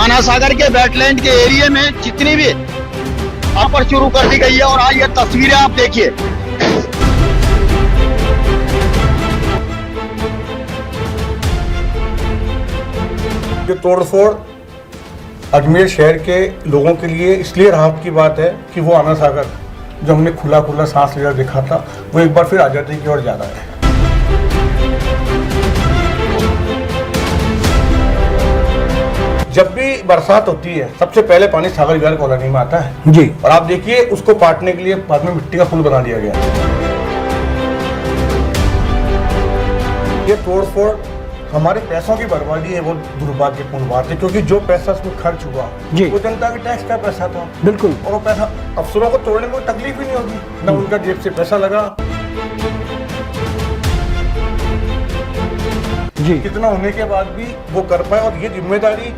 आना सागर के वेटलैंड के एरिया में जितनी भी ऑफर शुरू कर दी गई है। और आज ये तस्वीरें आप देखिए। ये तोड़फोड़ अजमेर शहर के लोगों के लिए इसलिए राहत की बात है कि वो आना सागर जो हमने खुला खुला सांस लेकर देखा था वो एक बार फिर आज़ादी की ओर जा रहा है। जब भी बरसात होती है सबसे पहले पानी सागर विहार कॉलोनी में आता है जी। और आप देखिए उसको पाटने के लिए बाद में मिट्टी का पुल बना दिया गया। ये तोड़फोड़ हमारे पैसों की बर्बादी है, वो दुर्भाग्यपूर्ण बात है क्योंकि जो पैसा उसमें खर्च हुआ जी। वो जनता के टैक्स का पैसा था। बिल्कुल। और वो पैसा अफसरों को तोड़ने में कोई तकलीफ ही नहीं होगी, न उनका जेब से पैसा लगा। जी। कितना होने के बाद भी वो कर पाए और ये जिम्मेदारी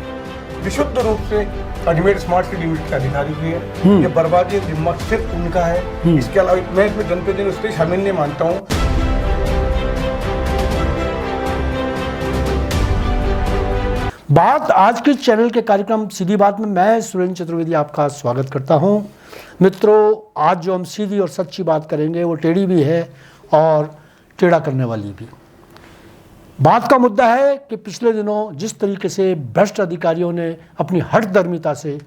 विशुद्ध रूप से अजमेर स्मार्ट सिटी लिमिटेड के अधिकारी की है। ये बर्बादी जिम्मा सिर्फ उनका है। इसके अलावा मैं इसमें जनप्रतिनिधि उससे शामिल नहीं मानता हूँ। बात आज के चैनल के कार्यक्रम सीधी बात में मैं सुरेंद्र चतुर्वेदी आपका स्वागत करता हूं। मित्रों, आज जो हम सीधी और सच्ची बात करेंगे वो टेढ़ी भी है और टेढ़ा करने वाली भी। बात का मुद्दा है कि पिछले दिनों जिस तरीके से भ्रष्ट अधिकारियों ने अपनी हठधर्मिता से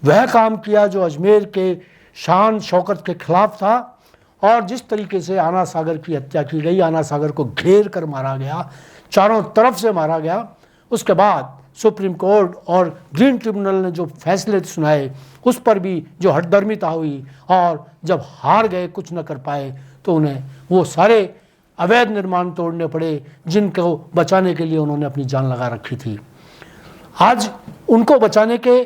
वह काम किया जो अजमेर के शान शौकत के खिलाफ था और जिस तरीके से आना सागर की हत्या की गई, आना सागर को घेर कर मारा गया, चारों तरफ से मारा गया, उसके बाद सुप्रीम कोर्ट और ग्रीन ट्रिब्यूनल ने जो फैसले सुनाए उस पर भी जो हठधर्मिता हुई और जब हार गए, कुछ न कर पाए, तो उन्हें वो सारे अवैध निर्माण तोड़ने पड़े जिनको बचाने के लिए उन्होंने अपनी जान लगा रखी थी। आज उनको बचाने के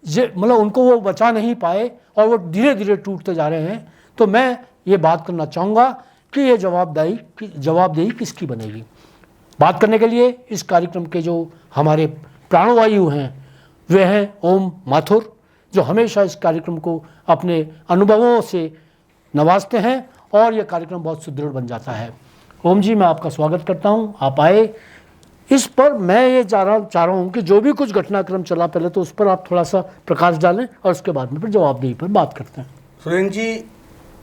मतलब उनको वो बचा नहीं पाए और वो धीरे धीरे टूटते जा रहे हैं। तो मैं ये बात करना चाहूँगा कि ये जवाबदेही किसकी बनेगी। बात करने के लिए इस कार्यक्रम के जो हमारे प्राणवायु हैं वे हैं ओम माथुर, जो हमेशा इस कार्यक्रम को अपने अनुभवों से नवाजते हैं और यह कार्यक्रम बहुत सुदृढ़ बन जाता है। ओम जी, मैं आपका स्वागत करता हूं, आप आए। इस पर मैं ये चाह रहा हूं कि जो भी कुछ घटनाक्रम चला पहले तो उस पर आप थोड़ा सा प्रकाश डालें और उसके बाद में फिर जवाबदेही पर बात करते हैं। सुरेंद्र जी,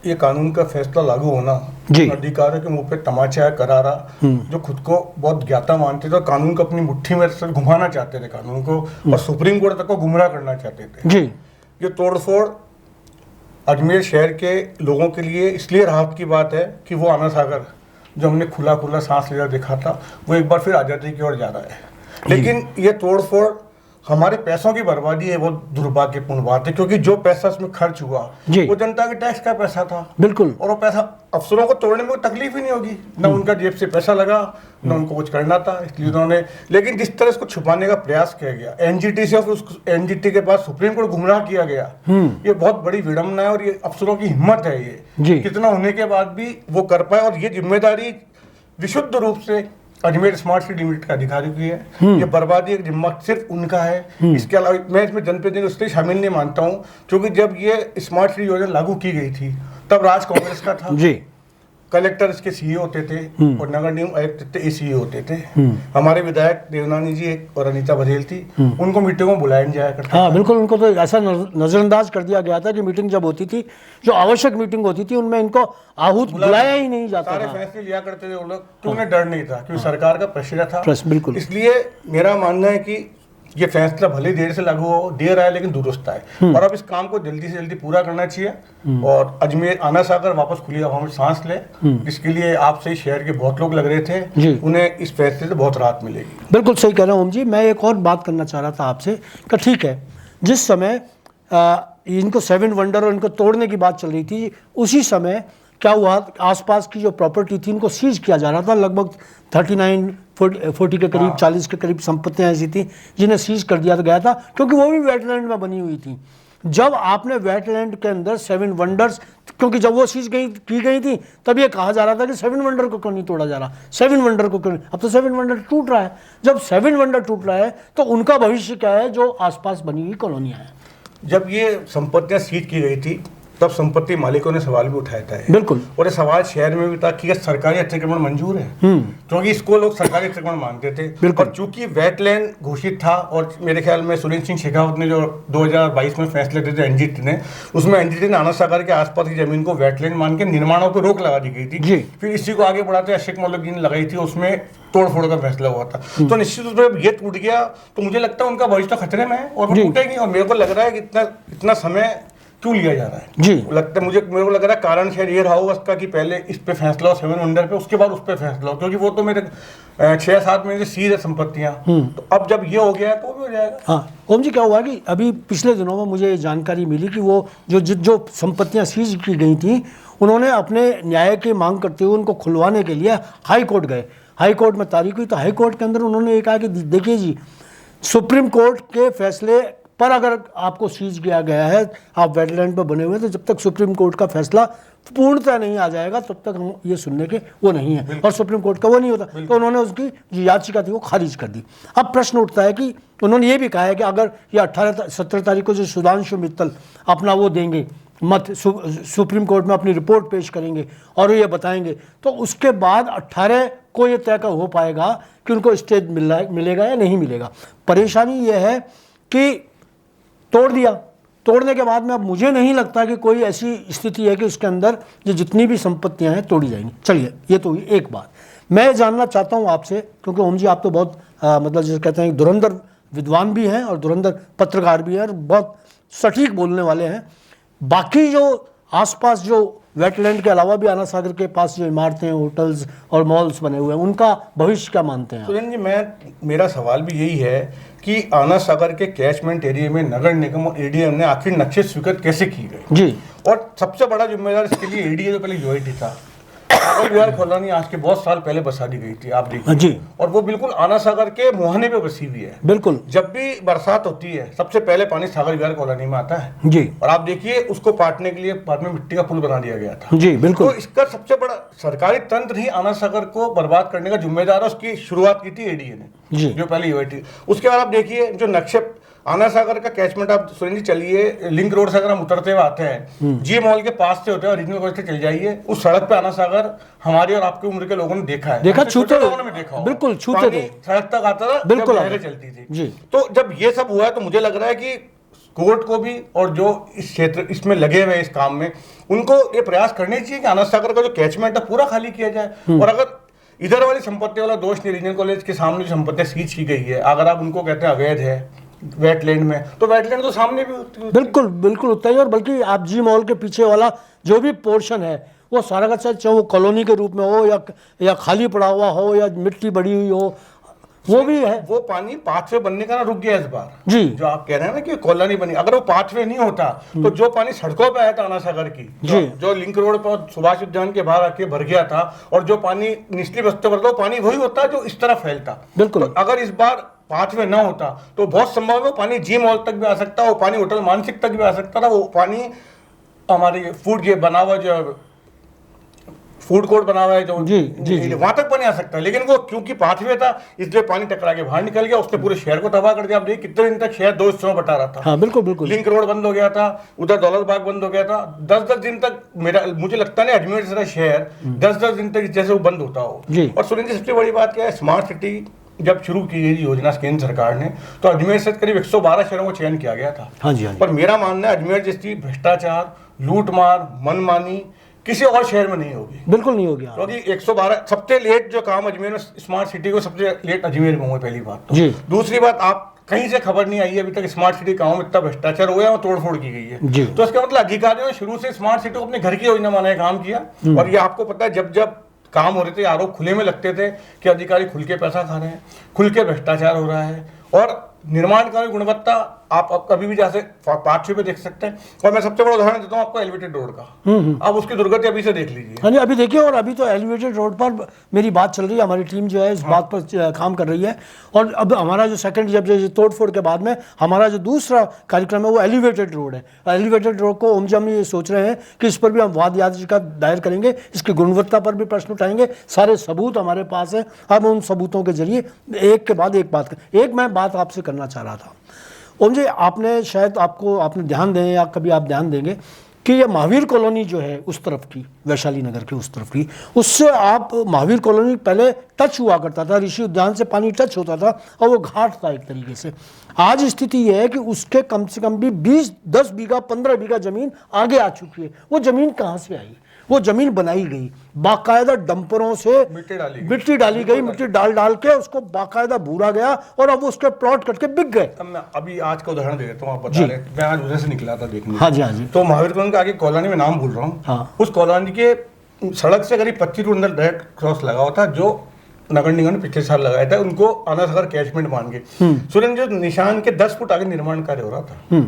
ये कानून का फैसला लागू होना जी। अधिकारियों के मुंह पे तमाचा है करारा, जो खुद को बहुत ज्ञाता मानते थे और कानून को अपनी मुट्ठी में घुमाना चाहते थे कानून को, और सुप्रीम कोर्ट तक को गुमराह करना चाहते थे। जी। ये तोड़फोड़ अजमेर शहर के लोगों के लिए इसलिए राहत की बात है कि वो आना सागर जो हमने खुला खुला सांस लेकर देखा था वो एक बार फिर आज़ादी की ओर जा रहा है। लेकिन ये तोड़फोड़ हमारे पैसों की बर्बादी है, वो दुर्भाग्यपूर्ण बात है क्योंकि जो पैसा उसमें खर्च हुआ वो जनता के टैक्स का पैसा था। बिल्कुल। और वो पैसा अफसरों को तोड़ने में कोई तकलीफ ही नहीं होगी, न उनका जेब से पैसा लगा, न उनको कुछ करना था, इसलिए उन्होंने। लेकिन जिस तरह इसको छुपाने का प्रयास किया गया, एनजीटी से उस एनजीटी के पास सुप्रीम कोर्ट गुमराह किया गया, ये बहुत बड़ी विडम्बना है और ये अफसरों की हिम्मत है। ये कितना होने के बाद भी वो कर पाए और ये जिम्मेदारी विशुद्ध रूप से अजमेर स्मार्ट सिटी लिमिटेड का अधिकारी की है। ये बर्बादी एक जिम्मा सिर्फ उनका है। इसके अलावा मैं इसमें जनप्रतिनिधि उससे शामिल नहीं मानता हूँ क्योंकि जब ये स्मार्ट सिटी योजना लागू की गई थी तब राज कांग्रेस का था। जी। कलेक्टर इसके सीईओ होते थे और नगर निगम आयुक्त सीईओ होते थे। हमारे विधायक देवनानी जी और अनीता बघेल थी, उनको मीटिंगों में बुलाया नहीं जाया करता। हाँ बिल्कुल, उनको तो ऐसा नजरअंदाज कर दिया गया था कि मीटिंग जब होती थी, जो आवश्यक मीटिंग होती थी, उनमें इनको आहूत बुलाया ही नहीं जाता। सारे फैसले लिया करते थे वो लोग, तो उन्हें डर नहीं था क्योंकि सरकार का प्रेशर था। बिल्कुल। इसलिए मेरा मानना है कि ये फैसला भले देर से लागू हो, देर आया लेकिन दुरुस्त है और अब इस काम को जल्दी से जल्दी पूरा करना चाहिए और अजमेर आना सागर वापस खुली हवा में सांस ले। इसके लिए आपसे शहर के बहुत लोग लग रहे थे, उन्हें इस फैसले से बहुत राहत मिलेगी। बिल्कुल सही कह रहे हैं ओम जी। मैं एक और बात करना चाह रहा था आपसे कि ठीक है, जिस समय इनको 7 वंडर और इनको तोड़ने की बात चल रही थी, उसी समय क्या हुआ, आसपास की जो प्रॉपर्टी थी इनको सीज किया जा रहा था। लगभग 39-40 के करीब 40 के करीब संपत्तियां ऐसी थी जिन्हें सीज कर दिया गया था क्योंकि वो भी वेटलैंड में बनी हुई थी। जब आपने वेटलैंड के अंदर 7 वंडर्स, क्योंकि जब वो चीज़ की गई थी तब ये कहा जा रहा था कि 7 वंडर को क्यों नहीं तोड़ा जा रहा, 7 वंडर को क्यों नहीं। अब तो 7 वंडर टूट रहा है। जब 7 वंडर टूट रहा है तो उनका भविष्य क्या है जो आसपास बनी हुई कॉलोनियाँ हैं। जब ये संपत्तियाँ सीज की गई थी तब संपत्ति मालिकों ने सवाल भी उठाया था। बिल्कुल। और ये सवाल शहर में भी था कि क्या सरकारी अतिक्रमण मंजूर है, क्योंकि इसको लोग सरकारी अतिक्रमण मानते थे। और चूंकि वेटलैंड घोषित था, और मेरे ख्याल में सुरेंद्र सिंह शेखावत ने जो 2022 में फैसले दिए थे एनजीटी ने, उसमें एनजीटी ने आनंद सागर के आसपास की जमीन को वेटलैंड मान के निर्माणों पर रोक लगा दी गई थी। फिर इसी को आगे बढ़ाते अशोक मौलवी ने लगाई थी, उसमें तोड़फोड़ का फैसला हुआ था। तो निश्चित रूप से ये टूट गया तो मुझे लगता है उनका भविष्य तो खतरे में है और वो टूटेगी। और मेरे को लग रहा है कि इतना समय क्यों लिया जा रहा है जी, लगता है मेरे को लग रहा है कारण शायद ये रहा होगा उसका कि पहले इस पे फैसला हो 7 वंडर पे, उसके बाद उस पे फैसला हो, क्योंकि वो तो मेरे 6-7 महीने से सीध है संपत्तियां। तो अब जब ये हो गया है तो वो भी हो जाएगा। हाँ ओम जी, क्या हुआ कि अभी पिछले दिनों में मुझे जानकारी मिली कि वो जो संपत्तियां सीज की गई थी, उन्होंने अपने न्याय की मांग करते हुए उनको खुलवाने के लिए हाई कोर्ट गए। हाई कोर्ट में तारीख हुई तो हाई कोर्ट के अंदर उन्होंने ये कहा कि देखिए जी, सुप्रीम कोर्ट के फैसले पर अगर आपको सीज किया गया है, आप वेटलैंड पर बने हुए, तो जब तक सुप्रीम कोर्ट का फैसला पूर्णतः नहीं आ जाएगा तब तक हम ये सुनने के वो नहीं है। और सुप्रीम कोर्ट का वो नहीं होता, तो उन्होंने उसकी जो याचिका थी वो खारिज कर दी। अब प्रश्न उठता है कि उन्होंने ये भी कहा है कि अगर ये 17 तारीख को जो सुधांशु मित्तल अपना वो देंगे मत, सुप्रीम कोर्ट में अपनी रिपोर्ट पेश करेंगे और ये बताएंगे, तो उसके बाद 18 को ये तय हो पाएगा कि उनको स्टेज मिलेगा या नहीं मिलेगा। परेशानी ये है कि तोड़ दिया, तोड़ने के बाद में अब मुझे नहीं लगता कि कोई ऐसी स्थिति है कि उसके अंदर जो जितनी भी संपत्तियां हैं तोड़ी जाएंगी। चलिए, ये तो हुई एक बात। मैं जानना चाहता हूं आपसे, क्योंकि ओम जी आप तो बहुत मतलब जैसे कहते हैं धुरंधर विद्वान भी हैं और धुरंधर पत्रकार भी हैं और बहुत सटीक बोलने वाले हैं। बाकी जो आसपास जो वेटलैंड के अलावा भी आना सागर के पास जो इमारतें, होटल्स और मॉल्स बने हुए हैं, उनका भविष्य क्या मानते हैं? सुरेंद्र जी, मेरा सवाल भी यही है कि आना सागर के कैचमेंट एरिया में नगर निगम और एडीएम ने आखिर नक्शे स्वीकृत कैसे किए गए जी? और सबसे बड़ा जिम्मेदार इसके लिए एडीए जो पहले यूआईटी था, सागर विहार कॉलोनी आज के बहुत साल पहले बसा दी गई थी, आप देखिए जी। और वो बिल्कुल आना सागर के मुहाने पे बसी हुई है। बिल्कुल। जब भी बरसात होती है सबसे पहले पानी सागर विहार कॉलोनी में आता है जी। और आप देखिए उसको पाटने के लिए बाद में मिट्टी का पुल बना दिया गया था जी। बिल्कुल। तो इसका सबसे बड़ा सरकारी तंत्र ही आना सागर को बर्बाद करने का जिम्मेदार है। उसकी शुरुआत की थी एडीए ने जी। जो पहले यूआईटी। उसके बाद आप देखिए जो नक्शे आना सागर का कैचमेंट, आप सुरेंद्र जी चलिए लिंक रोड से अगर हम उतरते हुए आते हैं, जी मॉल के पास से होते हैं ओरिजिनल कॉलेज से चल जाइए, उस सड़क पे आना सागर हमारी और आपकी उम्र के लोगों ने देखा है, छूते लोगों ने देखा होगा। बिल्कुल छूते थे, सड़क तक आता था, बिल्कुल चलती थी जी। तो जब ये सब हुआ है तो मुझे लग रहा है कि कोर्ट को भी और जो इस क्षेत्र इसमें लगे हुए इस काम में, उनको ये प्रयास करने चाहिए कि आना सागर का जो कैचमेंट है पूरा खाली किया जाए। और अगर इधर वाली संपत्ति वाला दोष नहीं, रीजनल कॉलेज के सामने जो संपत्ति सीज की गई है, अगर आप उनको कहते हैं अवैध है वेटलैंड में, तो वेटलैंड तो सामने भी होती है। बिल्कुल बिल्कुल होता है। और बल्कि आप जी मॉल के पीछे वाला जो भी पोर्शन है वो सारा का सारा, चाहे वो कॉलोनी के रूप में हो या खाली पड़ा हुआ हो या मिट्टी बड़ी हुई हो, वो भी है। वो पानी पाथवे बनने का ना रुक गया इस बार जी। जो आप कह रहे हैं ना कि कॉलोनी बनी, अगर वो पाथवे नहीं होता तो जो पानी सड़कों पे आया था आना सागर की, जो लिंक रोड पर सुभाष उद्यान के बाहर आके भर गया था, और जो पानी निचली बस्तियों पर था, पानी वही होता जो इस तरह फैलता। बिल्कुल। तो अगर इस बार पाथवे ना होता तो बहुत संभव है वो पानी जी मॉल तक भी आ सकता, वो पानी होटल मानसिक तक भी आ सकता था, वो पानी हमारे फूड ये बना हुआ जो फूड कोर्ट बना हुआ है जो जी वहां तक पानी आ सकता है। लेकिन वो क्योंकि पाथवे था इसलिए पानी टकरा के बाहर निकल गया, उसने पूरे शहर को तबाह कर दिया। आप देखिए कितने दिन तक शहर 2 हिस्सों में बटा रहा था। हाँ, बिल्कुल बिल्कुल। लिंक रोड बंद हो गया था, उधर दौलत बाग बंद हो गया था, 10-10 दिन तक मुझे लगता नहीं अजमेर जैसा शहर 10-10 दिन तक जैसे वो बंद होता हो। और सुरेंद्र जी सबसे बड़ी बात क्या है, स्मार्ट सिटी जब शुरू की गई योजना केंद्र सरकार ने, तो अजमेर से करीब 112 शहरों को चयन किया गया था। हाँ जी, हाँ जी। पर मेरा मानना है अजमेर जैसी भ्रष्टाचार, लूटमार, मनमानी किसी और शहर में नहीं होगी। बिल्कुल नहीं होगी, क्योंकि 112 सबसे लेट जो काम अजमेर में स्मार्ट सिटी को सबसे लेट अजमेर में हुए, पहली बात तो। दूसरी बात, आप कहीं से खबर नहीं आई है अभी तक स्मार्ट सिटी गाँव में इतना भ्रष्टाचार हुआ है और तोड़फोड़ की गई है। तो इसका मतलब अधिकारियों ने शुरू से स्मार्ट सिटी को अपने घर की योजना माना काम किया। और ये आपको पता है जब जब काम हो रहे थे आरोप खुले में लगते थे कि अधिकारी खुल के पैसा खा रहे हैं, खुल के भ्रष्टाचार हो रहा है, और निर्माण कार्य गुणवत्ता आप कभी भी जैसे पार्ट पे देख सकते हैं। और मैं सबसे बड़ा उदाहरण देता हूँ आपको एलिवेटेड रोड का। आप उसकी दुर्गति अभी से देख लीजिए। हाँ जी, अभी देखिए। और अभी तो एलिवेटेड रोड पर मेरी बात चल रही है, हमारी टीम जो है इस बात पर काम कर रही है। और अब हमारा जो सेकंड, जब तोड़फोड़ के बाद में हमारा जो दूसरा कार्यक्रम है वो एलिवेटेड रोड है। एलिवेटेड रोड को ओम जी हम ये सोच रहे हैं कि इस पर भी हम वाद याचिका दायर करेंगे, इसकी गुणवत्ता पर भी प्रश्न उठाएंगे। सारे सबूत हमारे पास है, हम उन सबूतों के जरिए एक के बाद एक बात एक मैं बात आपसे करना चाह रहा था। ओम जी, आपने शायद आपने ध्यान दें या कभी आप ध्यान देंगे कि ये महावीर कॉलोनी जो है उस तरफ की, वैशाली नगर के उस तरफ की, उससे आप महावीर कॉलोनी पहले टच हुआ करता था, ऋषि उद्यान से पानी टच होता था और वो घाट था एक तरीके से। आज स्थिति ये है कि उसके कम से कम भी 10 बीघा 15 बीघा ज़मीन आगे आ चुकी है। वो ज़मीन कहाँ से आई? वो ज़मीन बनाई गई बाकायदा डंपरों से, मिट्टी डाली गई, मिट्टी डाल के उसको बाकायदा भूरा गया और अब उसके प्लॉट कट के बिक गए। अब मैं अभी आज का उदाहरण दे देता हूँ, आप बता रहे, मैं आज उधर से निकला था देखने। हाँ जी, हाँ जी। तो महावीर कॉलोनी के आगे कॉलोनी में नाम भूल रहा हूँ, हाँ। उस कॉलोनी के सड़क से करीब 25 फुट अंदर रेड क्रॉस लगा हुआ था, जो नगर निगम ने पिछले साल लगाया था, उनको आना सागर कैचमेंट मान के। सुरेंद्र, जो निशान के 10 फुट आगे निर्माण कार्य हो रहा था,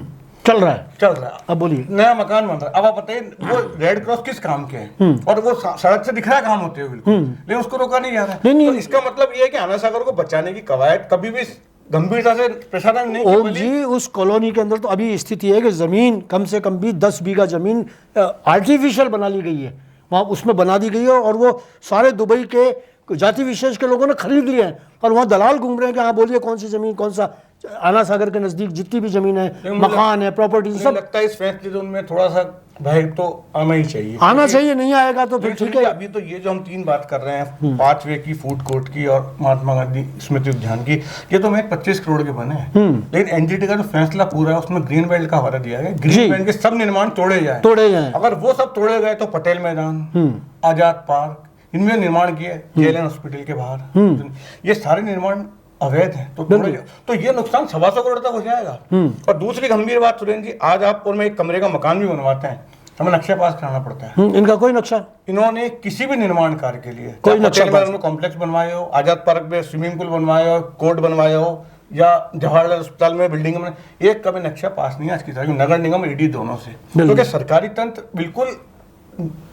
चल रहा है। अब बोलिए, नया मकान बन रहा है। अब आप बताइए वो रेड क्रॉस किस काम के है, और वो सड़क से दिख रहा है काम होते हुए बिल्कुल, लेकिन उसको रोका नहीं जा रहा है। तो इसका मतलब ये है कि आना सागर को बचाने की कवायद कभी भी गंभीरता से प्रसारण नहीं ओम जी, उस कॉलोनी के अंदर तो अभी स्थिति है कि जमीन कम से कम भी 10 बीघा जमीन आर्टिफिशियल बना ली गई है, वहाँ उसमें बना दी गई है, और वो सारे दुबई के जाति विशेष के लोगों ने खरीद लिए हैं, और वहाँ दलाल घूम रहे हैं कि हाँ बोलिए कौन सी जमीन, कौन सा आना सागर के नजदीक जितनी भी जमीन है, मकान है, प्रॉपर्टी, सब लगता है इस फैसले जोन में थोड़ा सा भय तो आना ही चाहिए। आना चाहिए, नहीं आएगा तो फिर ठीक है। अभी तो ये जो हम 3 बात कर रहे हैं, 5 वे की, फूड कोर्ट की और महात्मा गांधी स्मृति उद्यान की, ये तो मैं 25 करोड़ के बने हैं, लेकिन एनजीटी का जो फैसला पूरा है उसमें ग्रीन बेल्ट का हवाला दिया है, ग्रीन बेल्ट के सब निर्माण तोड़े जाए। अगर वो सब तोड़े गए तो पटेल मैदान, आजाद पार्क, इनमें निर्माण किए, जेएलएन हॉस्पिटल के बाहर, ये सारे निर्माण अवैध है, तो ये नुकसान 125 करोड़ तक हो जाएगा। और दूसरी गंभीर बात सुरेंद्र जी, आज आप और मैं एक कमरे का मकान भी बनवाते हैं, हमें नक्शा पास कराना पड़ता है। इनका कोई नक्शा, इन्होंने किसी भी निर्माण कार्य के लिए कोई नक्शा, कॉम्प्लेक्स बनवाए हो, आजाद पार्क में स्विमिंग पूल बनवाए हो, कोर्ट बनवाए हो, या जवाहरलाल अस्पताल में बिल्डिंग में, एक कभी नक्शा पास नहीं है आज की तारीख में, नगर निगम ईडी दोनों से, क्योंकि सरकारी तंत्र बिल्कुल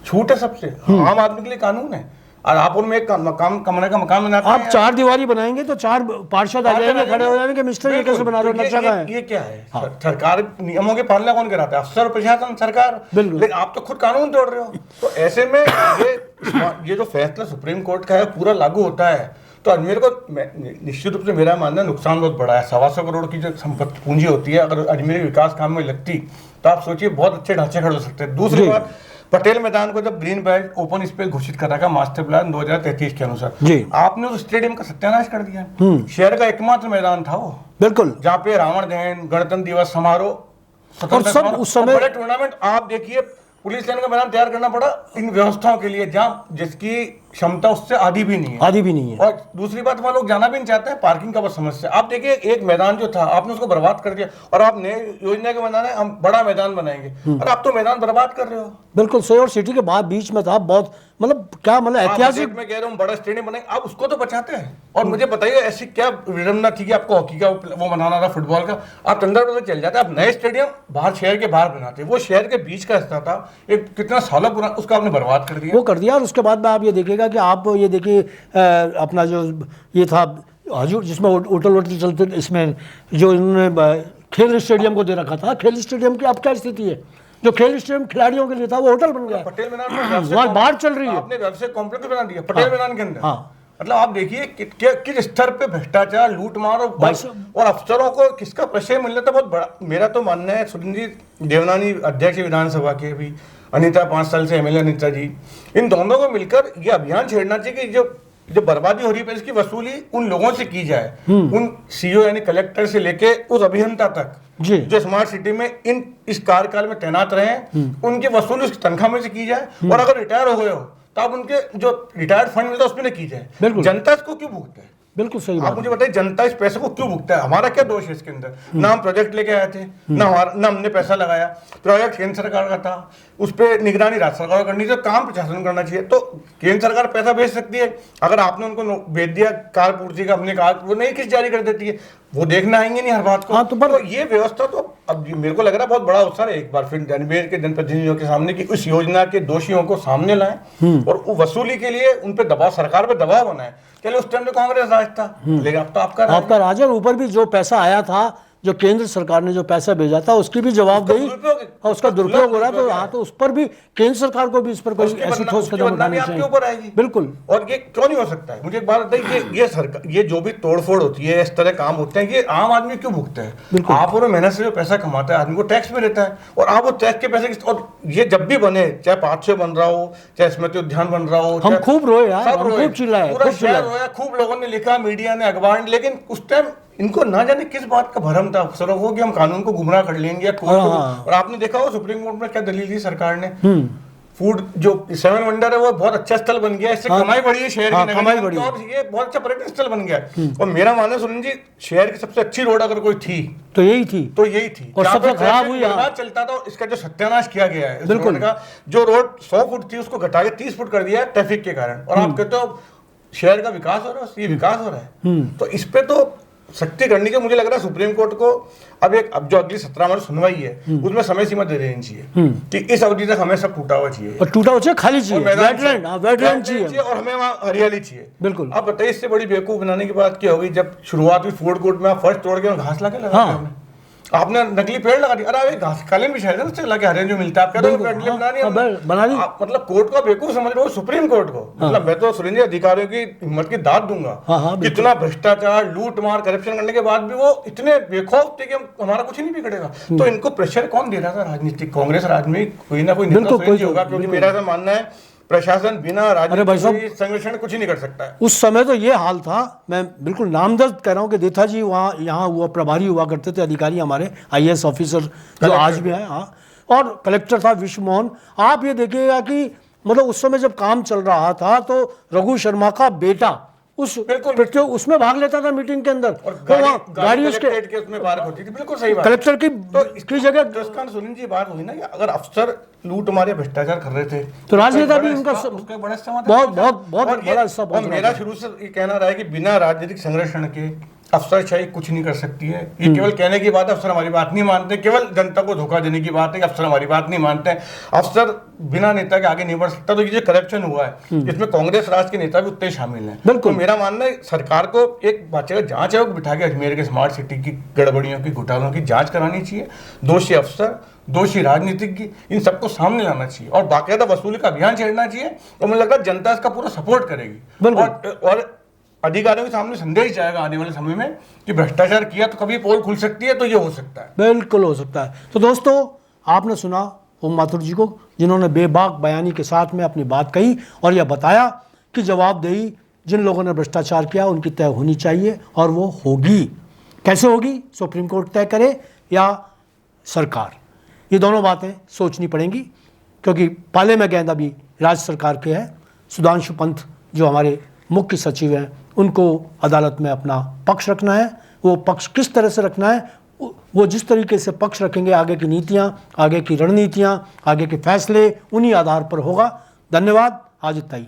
छूट है सबसे, आम आदमी के लिए कानून है। और आप उनमें एक कमरे का मकान बनाते हैं, आप 4 दीवारी बनाएंगे तो 4 पार्षद आ जाएंगे, खड़े हो जाएंगे कि मिस्टर ये कैसे बना रहे हो, नक्शा का है। ये क्या है? सरकार नियमों की पालना कौन कराता है? अफसर, प्रशासन, सरकार। लेकिन आप तो खुद कानून तोड़ रहे हो। तो ऐसे में ये जो फैसला सुप्रीम कोर्ट का है पूरा लागू होता है, तो अजमेर को निश्चित रूप से मेरा मानना नुकसान बहुत बड़ा है। 125 करोड़ की जो संपत्ति पूंजी होती है, अगर अजमेर के विकास काम में लगती तो आप सोचिए बहुत अच्छे ढांचे खड़े हो सकते हैं। दूसरी बात, पटेल मैदान को जब ग्रीन बेल्ट ओपन स्पेस घोषित कर रखा मास्टर प्लान 2033 के अनुसार, आपने उस स्टेडियम का सत्यानाश कर दिया। शहर का एकमात्र मैदान था वो, बिल्कुल, जहाँ पे रावण दहन, गणतंत्र दिवस समारोह, और सब उस समय बड़े टूर्नामेंट। आप देखिए पुलिस लाइन का मैदान तैयार करना पड़ा इन व्यवस्थाओं के लिए, जहाँ जिसकी क्षमता उससे आधी भी नहीं है। और दूसरी बात, वहाँ लोग जाना भी नहीं चाहते हैं, पार्किंग का बस समस्या। आप देखिए एक मैदान जो था आपने उसको बर्बाद कर दिया, और आप नए योजना के मैदान है हम बड़ा मैदान बनाएंगे, और आप तो मैदान बर्बाद कर रहे हो। बिल्कुल सही, और सिटी के बाद बीच में था बहुत, मतलब क्या, मतलब ऐतिहासिक, मैं कह रहा हूँ बड़ा स्टेडियम बनाएंगे, आप उसको तो बचाते हैं। और मुझे बताइए ऐसी क्या विडम्बना थी कि आपको हॉकी का वो बनाना था, फुटबॉल का, आप तंदर चल जाते, आप नए स्टेडियम बाहर शहर के बाहर बनाते, वो शहर के बीच का हिस्सा था, एक कितना सालों पुराना, उसका आपने बर्बाद कर दिया। वो कर दिया, और उसके बाद में आप ये देखिएगा कि आप ये देखिए अपना जो ये था हजूर, जिसमें होटल चलते, इसमें जो इन्होंने खेल स्टेडियम को दे रखा था, खेल स्टेडियम की अब क्या स्थिति है? जो खेल स्टेडियम खिलाड़ियों के लिए था वो होटल बन गया, पटेल मैदान में बाढ़ चल रही है, आपने व्यवसाय कॉम्प्लेक्स बना दिया पटेल मैदान के अंदर। मतलब आप देखिए किस स्तर पे भ्रष्टाचार, लूटमार और अफसरों को किसका प्रश्रय मिल रहा था, बहुत बड़ा। मेरा तो मानना है, सुरेंद्र जी देवनानी अध्यक्ष विधानसभा के, भी अनीता 5 साल से एमएलए अनीता जी, इन दोनों को मिलकर ये अभियान छेड़ना चाहिए कि जो बर्बादी हो रही है इसकी वसूली उन लोगों से की जाए, उन सीईओ यानी कलेक्टर से लेके उस अभियंता तक जो स्मार्ट सिटी में इस कार्यकाल में तैनात रहे, उनकी वसूली उसकी तनख्वाह में से की जाए, और अगर रिटायर हो गए हो तो आप उनके जो रिटायर्ड फंड मिलता है उसमें की जाए। जनता इसको क्यों भुगते है? बिल्कुल सही आप मुझे बताइए, जनता इस पैसे को क्यों भुगता है? हमारा क्या दोष है इसके अंदर? ना हम प्रोजेक्ट लेके आए थे, ना हमने पैसा लगाया, प्रोजेक्ट केंद्र सरकार का था, उस पर निगरानी राज्य सरकार करनी चाहिए, काम प्रशासन करना चाहिए। तो केंद्र सरकार पैसा भेज सकती है, अगर आपने उनको भेज दिया कार पूर्ति का, अपने कार वो नहीं किस जारी कर देती है, वो देखना आएंगे नहीं हर बात को। तो ये व्यवस्था तो अब मेरे को लग रहा है बहुत बड़ा अवसर है एक बार फिर अजमेर के जनप्रतिनिधियों के सामने कि उस योजना के दोषियों को सामने लाएं और वसूली के लिए उन पर दबाव, सरकार पर दबाव बनाए। चलिए उस टाइम में कांग्रेस राज था, लेकिन अब तो आपका राज है। ऊपर भी जो पैसा आया था जो केंद्र सरकार ने जो पैसा भेजा था उसकी भी जवाबदेही और उसका दुरुपयोग हो रहा है, तो हाँ, तो उस पर भी केंद्र सरकार को भी इस पर कोई ऐसी ठोस कदम उठाने आपके ऊपर आएगी। चाहिए। बिल्कुल। और ये क्यों नहीं हो सकता है? मुझे एक बात बताइए, ये सरकार, ये जो भी तोड़फोड़ होती है, इस तरह काम होते हैं, ये आम आदमी क्यों भुगतता है? आप और मेहनत से जो पैसा कमाता है आदमी को टैक्स में देता है, और आप वो टैक्स के पैसे और ये जब भी बने, चाहे 500 बन रहा हो, चाहे स्मृति उद्यान बन रहा हो, हम खूब रोए यार, सब हम रोए, खूब चिल्लाए, पूरा खूब शहर चिल्लाए। रोया, खूब लोगों ने लिखा, मीडिया ने, अखबार ने, लेकिन उस टाइम इनको ना जाने किस बात का भरम था अफसरों को कि हम कानून को गुमराह कर लेंगे या कोर्ट को। और आपने देखा हो सुप्रीम कोर्ट में क्या दलील दी सरकार ने, फूड जो 7 वंडर है वो बहुत अच्छा स्थल बन गया, इससे कमाई बढ़ी है शहर की, कमाई बढ़ी है, और ये बहुत अच्छा पर्यटन स्थल बन गया। और मेरा मानना सुनील जी, शहर की सबसे अच्छी रोड अगर कोई थी तो यही थी, और सबसे खराब हुई चलता था, इसका जो सत्यानाश किया गया है बिल्कुल का, जो रोड 100 फुट थी उसको घटा के 30 फुट कर दिया ट्रैफिक के कारण, और आप कहते हो शहर का विकास हो रहा है, ये विकास हो रहा है। तो इस पे तो सख्ती करनी चाहिए। मुझे लग रहा है सुप्रीम कोर्ट को अब जो अगली 17 मार्च सुनवाई है उसमें समय सीमा दे देनी चाहिए कि इस अवधि तक हमें सब टूटा हुआ चाहिए, और टूटा हुआ खाली चाहिए, वेटलैंड चाहिए, और हमें वहाँ हरियाली चाहिए। बिल्कुल। अब बताइए इससे बड़ी बेवकूफ बनाने की बात क्या होगी? जब शुरुआत हुई फूड कोर्ट में, आप फर्स्ट तोड़ के घास लगा के आपने नकली पेड़ लगा दिया। अरे घास कालीन भी शायद उससे लगा हरियाली जो मिलता है, आप कह रहे हो बना दी। मतलब कोर्ट को बेवकूफ समझ रहे हो, सुप्रीम कोर्ट को। मतलब मैं तो सुरेंद्र अधिकारियों की हिम्मत की दाद दूंगा। कितना भ्रष्टाचार, लूट मार, करप्शन करने के बाद भी वो इतने बेखौफ थे कि हमारा कुछ ही नहीं बिगड़ेगा। तो इनको प्रेशर कौन दे रहा था? राजनीतिक कांग्रेस राजनीतिक कोई ना कोई नेता होगा, क्योंकि मेरा ऐसा मानना है प्रशासन बिना राजनीतिक संरक्षण कुछ ही नहीं कर सकता है। उस समय तो ये हाल था, मैं बिल्कुल नामदर्द कह रहा हूँ कि देथा जी वहाँ यहाँ हुआ प्रभारी हुआ करते थे, अधिकारी हमारे IAS ऑफिसर जो आज भी हैं, हाँ, और कलेक्टर था विश्व मोहन। आप ये देखिएगा कि मतलब उस समय जब काम चल रहा था तो रघु शर्मा का बेटा उसमें भाग लेता था मीटिंग के अंदर, और गाड़ी उसमें बात होती थी। बिल्कुल सही बात, कलेक्टर की तो इसकी जगह सुनील जी बात हुई ना कि अगर अफसर लूट मारे भ्रष्टाचार कर रहे थे तो राजनेता भी उनका बहुत बड़ा हिस्सा। मेरा शुरू से ये कहना रहा है कि बिना राजनीतिक संरक्षण के अफसरशाही कुछ नहीं कर सकती है। ये केवल कहने की बात है, अफसर हमारी बात नहीं मानते, केवल जनता को धोखा देने की बात है कि अफसर हमारी बात नहीं मानते हैं, अफसर बिना नेता के आगे नहीं बढ़ सकता। तो ये जो करप्शन हुआ है इसमें कांग्रेस राज के नेता भी उतने शामिल हैं। तो मेरा मानना है सरकार को एक बात जांच आयोग बिठा के अजमेर के स्मार्ट सिटी की गड़बड़ियों की, घोटालों की जांच करानी चाहिए। दोषी अफसर, दोषी राजनीतिज्ञ, इन सबको सामने लाना चाहिए और बाकायदा वसूली का अभियान छेड़ना चाहिए। और मुझे लग रहा है जनता इसका पूरा सपोर्ट करेगी और अधिकारियों के सामने संदेश जाएगा आने वाले समय में कि भ्रष्टाचार किया तो कभी पोल खुल सकती है। तो ये हो सकता है, बिल्कुल हो सकता है। तो दोस्तों, आपने सुना ओम माथुर जी को, जिन्होंने बेबाक बयानी के साथ में अपनी बात कही और यह बताया कि जवाबदेही जिन लोगों ने भ्रष्टाचार किया उनकी तय होनी चाहिए, और वो होगी। कैसे होगी? सुप्रीम कोर्ट तय करे या सरकार? ये दोनों बातें सोचनी पड़ेंगी, क्योंकि पाले में गेंद अभी राज्य सरकार के है। सुधांशु पंत जो हमारे मुख्य सचिव हैं, उनको अदालत में अपना पक्ष रखना है। वो पक्ष किस तरह से रखना है, वो जिस तरीके से पक्ष रखेंगे, आगे की नीतियां, आगे की रणनीतियां, आगे के फैसले उन्हीं आधार पर होगा। धन्यवाद, आज इतना ही।